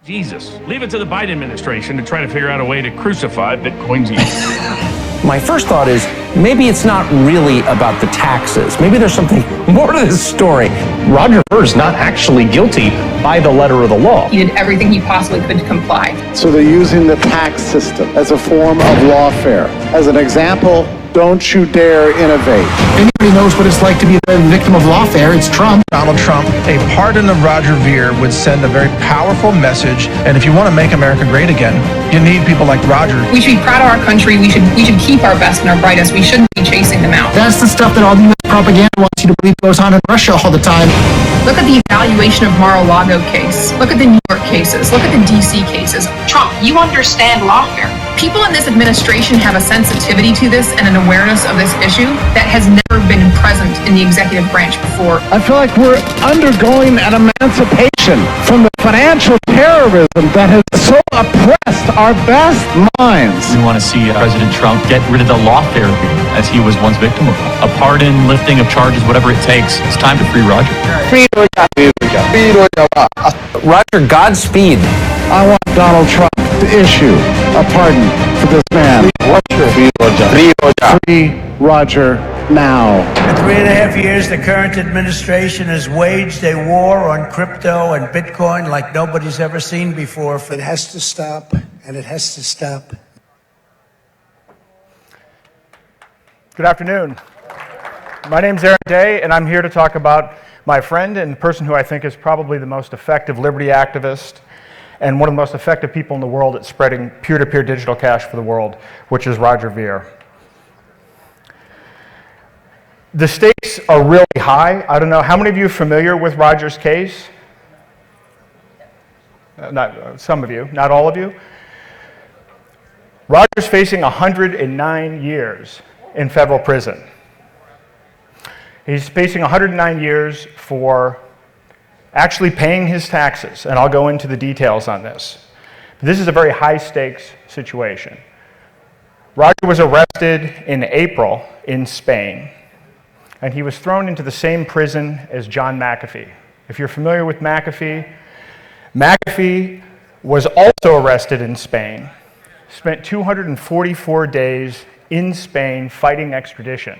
Jesus. Leave it to the Biden administration to try to figure out a way to crucify Bitcoin's evil. My first thought is maybe it's not really about the taxes. Maybe there's something more to this story. Roger Ver is not actually guilty by the letter of the law. He did everything he possibly could to comply. So they're using the tax system as a form of lawfare. As an example, don't you dare innovate. Anybody knows what it's like to be the victim of lawfare, it's Trump. Donald Trump. A pardon of Roger Ver would send a very powerful message, and if you want to make America great again, you need people like Roger. We should be proud of our country. We should keep our best and our brightest. We shouldn't be chasing them out. That's the stuff that all the U.S. propaganda wants you to believe goes on in Russia all the time. Look at the evaluation of Mar-a-Lago case. Look at the New York cases. Look at the D.C. cases. Trump, you understand lawfare. People in this administration have a sensitivity to this and an awareness of this issue that has never been present in the executive branch before. I feel like we're undergoing an emancipation from the financial terrorism that has so oppressed our best minds. We want to see President Trump get rid of the lawfare as he was once victim of. A pardon, lifting of charges, whatever it takes. It's time to free Roger. Roger, Godspeed. I want Donald Trump to issue a pardon for this man. Free Roger now. In 3.5 years, the current administration has waged a war on crypto and Bitcoin like nobody's ever seen before. It has to stop, and it has to stop. Good afternoon. My name's Aaron Day, and I'm here to talk about my friend and the person who I think is probably the most effective liberty activist and one of the most effective people in the world at spreading peer-to-peer digital cash for the world, which is Roger Ver. The stakes are really high. I don't know, how many of you are familiar with Roger's case? Some of you, not all of you. Roger's facing 109 years in federal prison. He's facing 109 years for actually paying his taxes, and I'll go into the details on this. This is a very high-stakes situation. Roger was arrested in April in Spain, and he was thrown into the same prison as John McAfee. If you're familiar with McAfee, McAfee was also arrested in Spain, spent 244 days in Spain fighting extradition,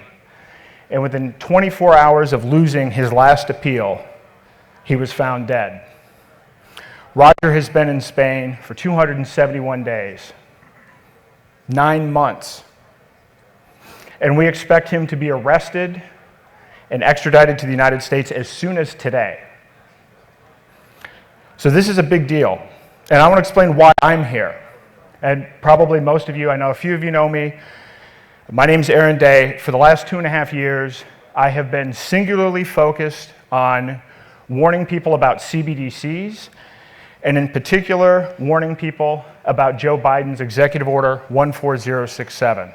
and within 24 hours of losing his last appeal, he was found dead. Roger has been in Spain for 271 days, 9 months, and we expect him to be arrested and extradited to the United States as soon as today. So this is a big deal, and I want to explain why I'm here. And probably most of you, I know a few of you know me. My name's Aaron Day. For the last 2.5 years, I have been singularly focused on warning people about CBDCs, and in particular, warning people about Joe Biden's Executive Order 14067.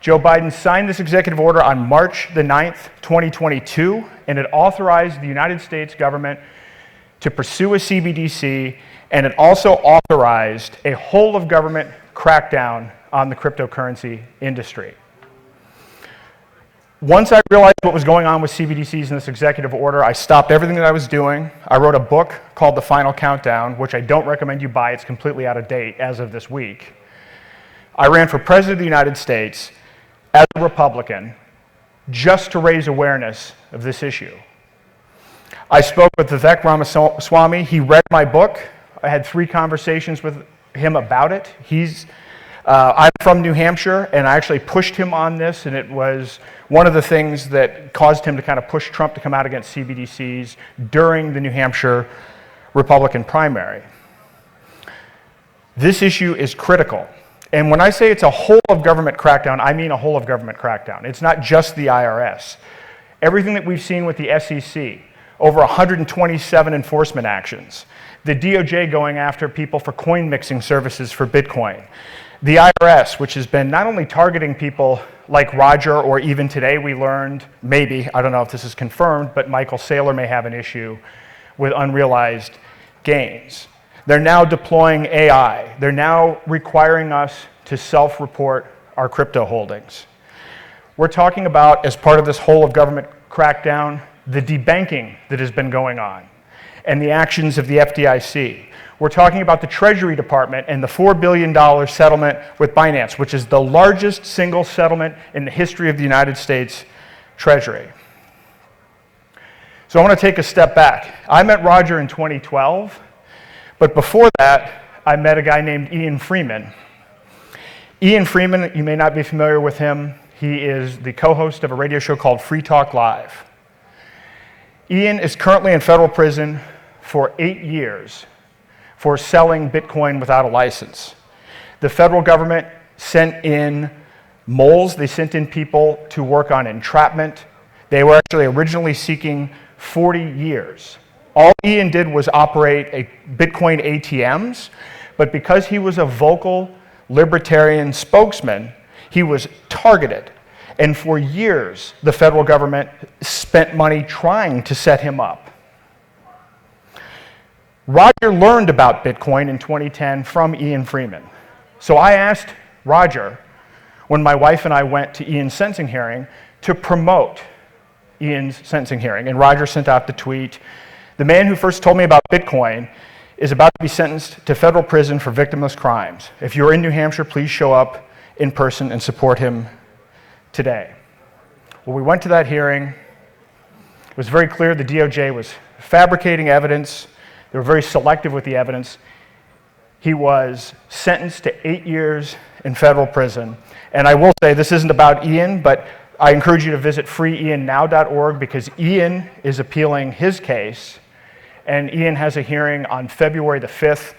Joe Biden signed this executive order on March the 9th, 2022, and it authorized the United States government to pursue a CBDC, and it also authorized a whole-of-government crackdown on the cryptocurrency industry. Once I realized what was going on with CBDCs in this executive order, I stopped everything that I was doing. I wrote a book called The Final Countdown, which I don't recommend you buy. It's completely out of date as of this week. I ran for president of the United States as a Republican just to raise awareness of this issue. I spoke with Vivek Ramaswamy. He read my book. I had 3 conversations with him about it. I'm from New Hampshire, and I actually pushed him on this, and it was one of the things that caused him to kind of push Trump to come out against CBDCs during the New Hampshire Republican primary. This issue is critical. And when I say it's a whole-of-government crackdown, I mean a whole-of-government crackdown. It's not just the IRS. Everything that we've seen with the SEC, over 127 enforcement actions, the DOJ going after people for coin mixing services for Bitcoin, the IRS, which has been not only targeting people like Roger, or even today we learned, maybe, I don't know if this is confirmed, but Michael Saylor may have an issue with unrealized gains. They're now deploying AI. They're now requiring us to self-report our crypto holdings. We're talking about, as part of this whole-of-government crackdown, the debanking that has been going on and the actions of the FDIC. We're talking about the Treasury Department and the $4 billion settlement with Binance, which is the largest single settlement in the history of the United States Treasury. So I want to take a step back. I met Roger in 2012, but before that, I met a guy named Ian Freeman. Ian Freeman, you may not be familiar with him. He is the co-host of a radio show called Free Talk Live. Ian is currently in federal prison for 8 years for selling Bitcoin without a license. The federal government sent in moles. They sent in people to work on entrapment. They were actually originally seeking 40 years. All Ian did was operate a Bitcoin ATMs, but because he was a vocal libertarian spokesman, he was targeted. And for years, the federal government spent money trying to set him up. Roger learned about Bitcoin in 2010 from Ian Freeman. So I asked Roger, when my wife and I went to Ian's sentencing hearing, to promote Ian's sentencing hearing. And Roger sent out the tweet, "The man who first told me about Bitcoin is about to be sentenced to federal prison for victimless crimes. If you're in New Hampshire, please show up in person and support him today." Well, we went to that hearing. It was very clear the DOJ was fabricating evidence. They were very selective with the evidence. He was sentenced to 8 years in federal prison. And I will say, this isn't about Ian, but I encourage you to visit freeiannow.org because Ian is appealing his case, and Ian has a hearing on February the 5th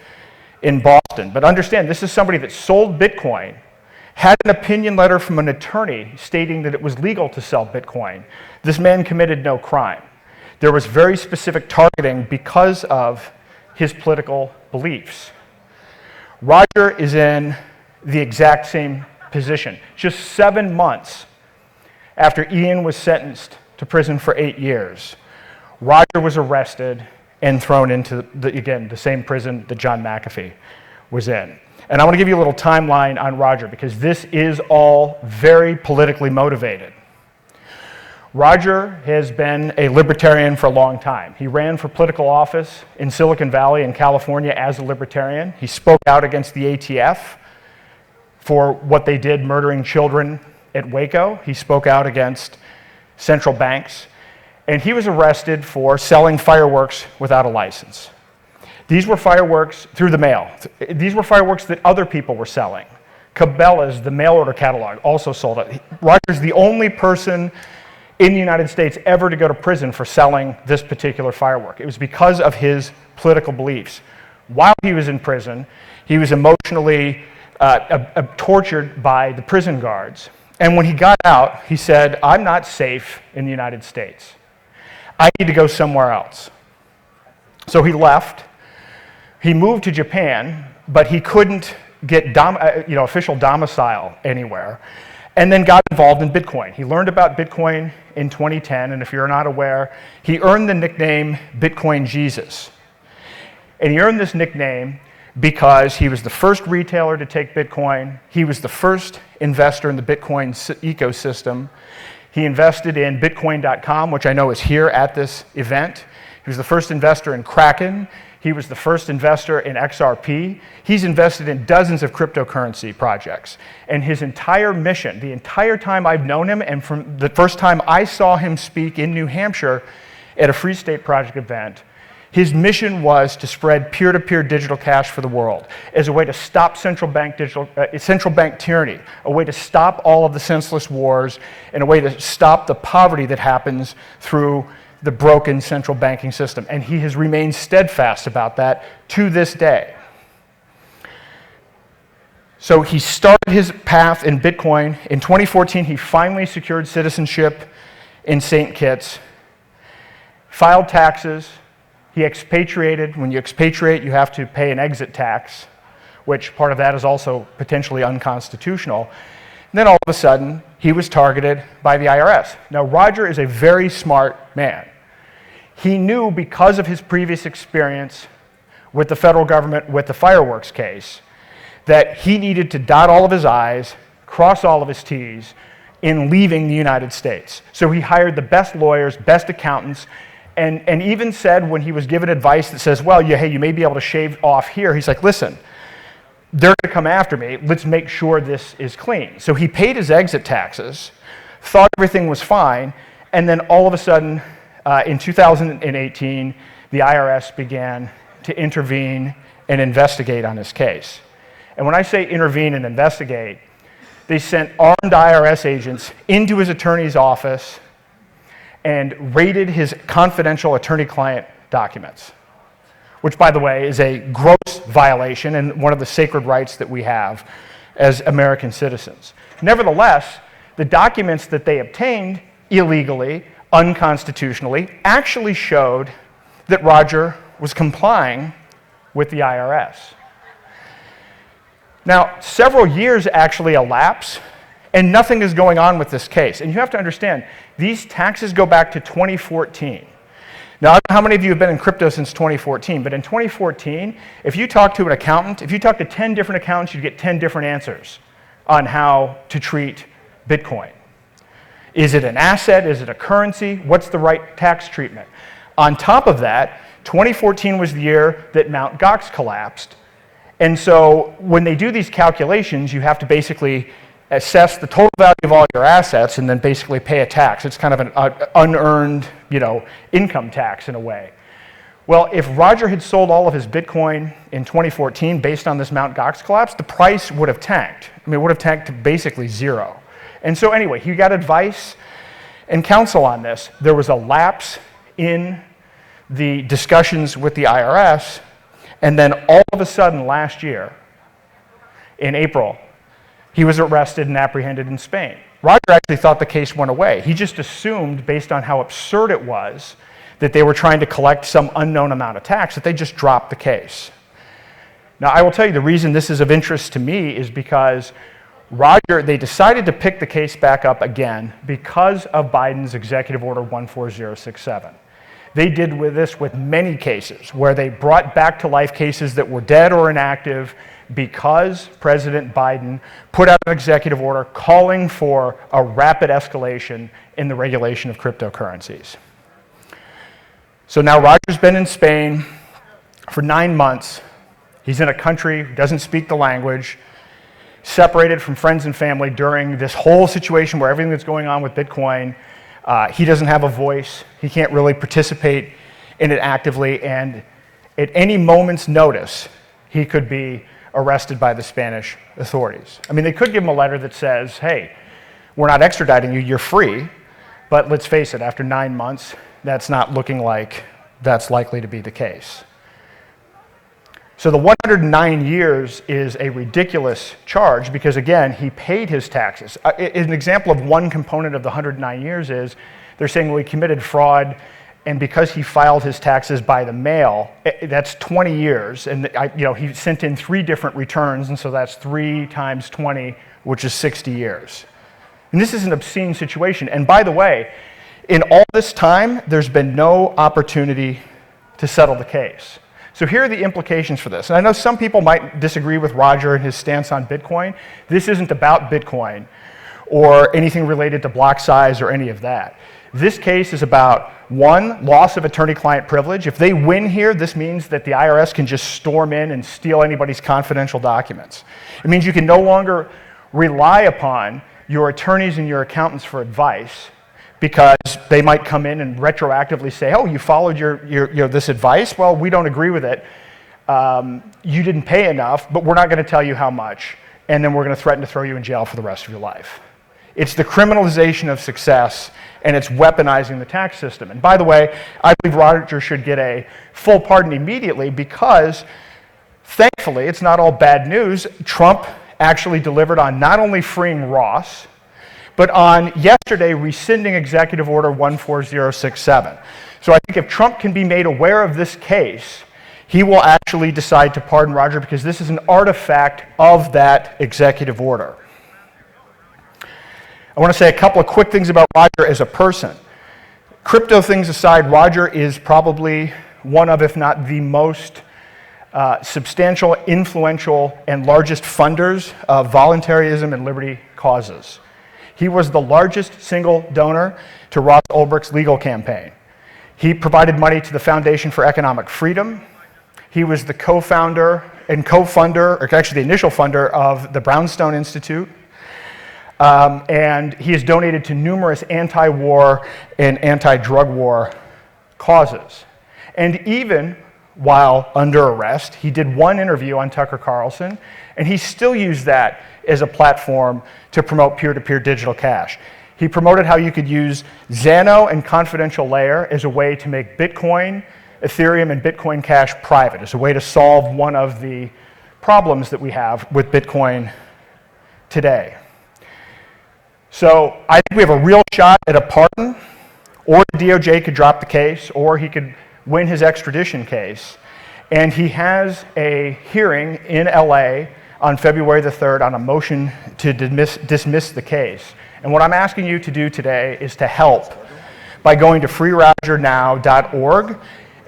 in Boston. But understand, this is somebody that sold Bitcoin, had an opinion letter from an attorney stating that it was legal to sell Bitcoin. This man committed no crime. There was very specific targeting because of his political beliefs. Roger is in the exact same position. Just 7 months after Ian was sentenced to prison for 8 years, Roger was arrested and thrown into, the same prison that John McAfee was in. And I want to give you a little timeline on Roger because this is all very politically motivated. Roger has been a libertarian for a long time. He ran for political office in Silicon Valley in California as a libertarian. He spoke out against the ATF for what they did murdering children at Waco. He spoke out against central banks. And he was arrested for selling fireworks without a license. These were fireworks through the mail. These were fireworks that other people were selling. Cabela's, the mail order catalog, also sold it. Roger's the only person in the United States ever to go to prison for selling this particular firework. It was because of his political beliefs. While he was in prison, he was emotionally tortured by the prison guards. And when he got out, he said, "I'm not safe in the United States. I need to go somewhere else." So he left. He moved to Japan, but he couldn't get official domicile anywhere, and then got involved in Bitcoin. He learned about Bitcoin in 2010, and if you're not aware, he earned the nickname Bitcoin Jesus. And he earned this nickname because he was the first retailer to take Bitcoin. He was the first investor in the Bitcoin ecosystem. He invested in Bitcoin.com, which I know is here at this event. He was the first investor in Kraken. He was the first investor in XRP. He's invested in dozens of cryptocurrency projects. And his entire mission, the entire time I've known him, and from the first time I saw him speak in New Hampshire at a Free State Project event, his mission was to spread peer-to-peer digital cash for the world as a way to stop central bank tyranny, a way to stop all of the senseless wars, and a way to stop the poverty that happens through the broken central banking system. And he has remained steadfast about that to this day. So he started his path in Bitcoin. In 2014, he finally secured citizenship in St. Kitts, filed taxes. He expatriated. When you expatriate, you have to pay an exit tax, which part of that is also potentially unconstitutional. And then all of a sudden, he was targeted by the IRS. Now, Roger is a very smart man. He knew, because of his previous experience with the federal government with the fireworks case, that he needed to dot all of his I's, cross all of his T's in leaving the United States. So he hired the best lawyers, best accountants, and even said when he was given advice that says, well, hey, you may be able to shave off here, he's like, listen, they're going to come after me. Let's make sure this is clean. So he paid his exit taxes, thought everything was fine, and then all of a sudden, in 2018, the IRS began to intervene and investigate on his case. And when I say intervene and investigate, they sent armed IRS agents into his attorney's office and raided his confidential attorney-client documents, which, by the way, is a gross violation and one of the sacred rights that we have as American citizens. Nevertheless, the documents that they obtained illegally, unconstitutionally, actually showed that Roger was complying with the IRS. Now, several years actually elapse, and nothing is going on with this case. And you have to understand, these taxes go back to 2014. Now, I don't know how many of you have been in crypto since 2014, but in 2014, if you talk to an accountant, if you talk to 10 different accountants, you get 10 different answers on how to treat Bitcoin. Is it an asset? Is it a currency? What's the right tax treatment? On top of that, 2014 was the year that Mt. Gox collapsed. And so when they do these calculations, you have to basically assess the total value of all your assets and then basically pay a tax. It's kind of an unearned, income tax in a way. Well, if Roger had sold all of his Bitcoin in 2014 based on this Mt. Gox collapse, the price would have tanked. I mean, it would have tanked to basically zero. And so anyway, he got advice and counsel on this. There was a lapse in the discussions with the IRS, and then all of a sudden last year, in April, he was arrested and apprehended in Spain. Roger actually thought the case went away. He just assumed, based on how absurd it was, that they were trying to collect some unknown amount of tax, that they just dropped the case. Now, I will tell you the reason this is of interest to me is because they decided to pick the case back up again because of Biden's Executive Order 14067. They did this with many cases where they brought back to life cases that were dead or inactive because President Biden put out an executive order calling for a rapid escalation in the regulation of cryptocurrencies. So now Roger's been in Spain for 9 months. He's in a country, doesn't speak the language, separated from friends and family during this whole situation where everything that's going on with Bitcoin. He doesn't have a voice. He can't really participate in it actively. And at any moment's notice, he could be arrested by the Spanish authorities. I mean, they could give him a letter that says, hey, we're not extraditing you, you're free. But let's face it, after 9 months, that's not looking like that's likely to be the case. So the 109 years is a ridiculous charge because, again, he paid his taxes. An example of one component of the 109 years is they're saying, well, he committed fraud, and because he filed his taxes by the mail, that's 20 years. And he sent in 3 different returns, and so that's 3 times 20, which is 60 years. And this is an obscene situation. And by the way, in all this time, there's been no opportunity to settle the case. So here are the implications for this. And I know some people might disagree with Roger and his stance on Bitcoin. This isn't about Bitcoin or anything related to block size or any of that. This case is about, 1, loss of attorney-client privilege. If they win here, this means that the IRS can just storm in and steal anybody's confidential documents. It means you can no longer rely upon your attorneys and your accountants for advice, because they might come in and retroactively say, oh, you followed this advice? Well, we don't agree with it. You didn't pay enough, but we're not going to tell you how much, and then we're going to threaten to throw you in jail for the rest of your life. It's the criminalization of success, and it's weaponizing the tax system. And by the way, I believe Roger should get a full pardon immediately because, thankfully, it's not all bad news. Trump actually delivered on not only freeing Ross, but on yesterday rescinding Executive Order 14067. So I think if Trump can be made aware of this case, he will actually decide to pardon Roger because this is an artifact of that executive order. I want to say a couple of quick things about Roger as a person. Crypto things aside, Roger is probably one of, if not the most substantial, influential, and largest funders of voluntarism and liberty causes. He was the largest single donor to Ross Ulbricht's legal campaign. He provided money to the Foundation for Economic Freedom. He was the co-founder and co-funder, or actually the initial funder of the Brownstone Institute. And he has donated to numerous anti-war and anti-drug war causes. And even while under arrest, he did one interview on Tucker Carlson, and he still used that as a platform to promote peer-to-peer digital cash. He promoted how you could use Xano and Confidential Layer as a way to make Bitcoin, Ethereum, and Bitcoin Cash private, as a way to solve one of the problems that we have with Bitcoin today. So I think we have a real shot at a pardon, or the DOJ could drop the case, or he could win his extradition case. And he has a hearing in LA on February the 3rd on a motion to dismiss the case. And what I'm asking you to do today is to help by going to freerogernow.org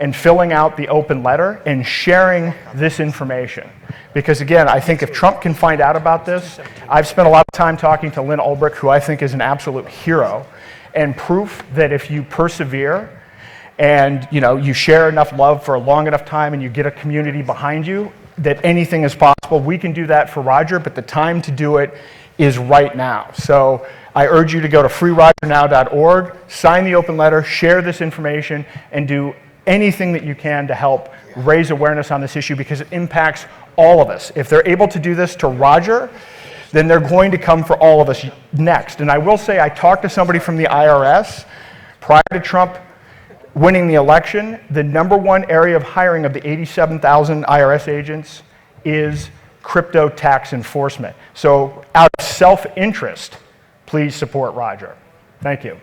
and filling out the open letter and sharing this information. Because again, I think if Trump can find out about this, I've spent a lot of time talking to Lynn Ulbricht, who I think is an absolute hero, and proof that if you persevere and you share enough love for a long enough time and you get a community behind you, that anything is possible. We can do that for Roger, but the time to do it is right now. So I urge you to go to freerogernow.org, sign the open letter, share this information, and do anything that you can to help raise awareness on this issue, because it impacts all of us. If they're able to do this to Roger, then they're going to come for all of us next. And I will say, I talked to somebody from the IRS prior to Trump winning the election. The number one area of hiring of the 87,000 IRS agents is crypto tax enforcement. So out of self-interest, please support Roger. Thank you.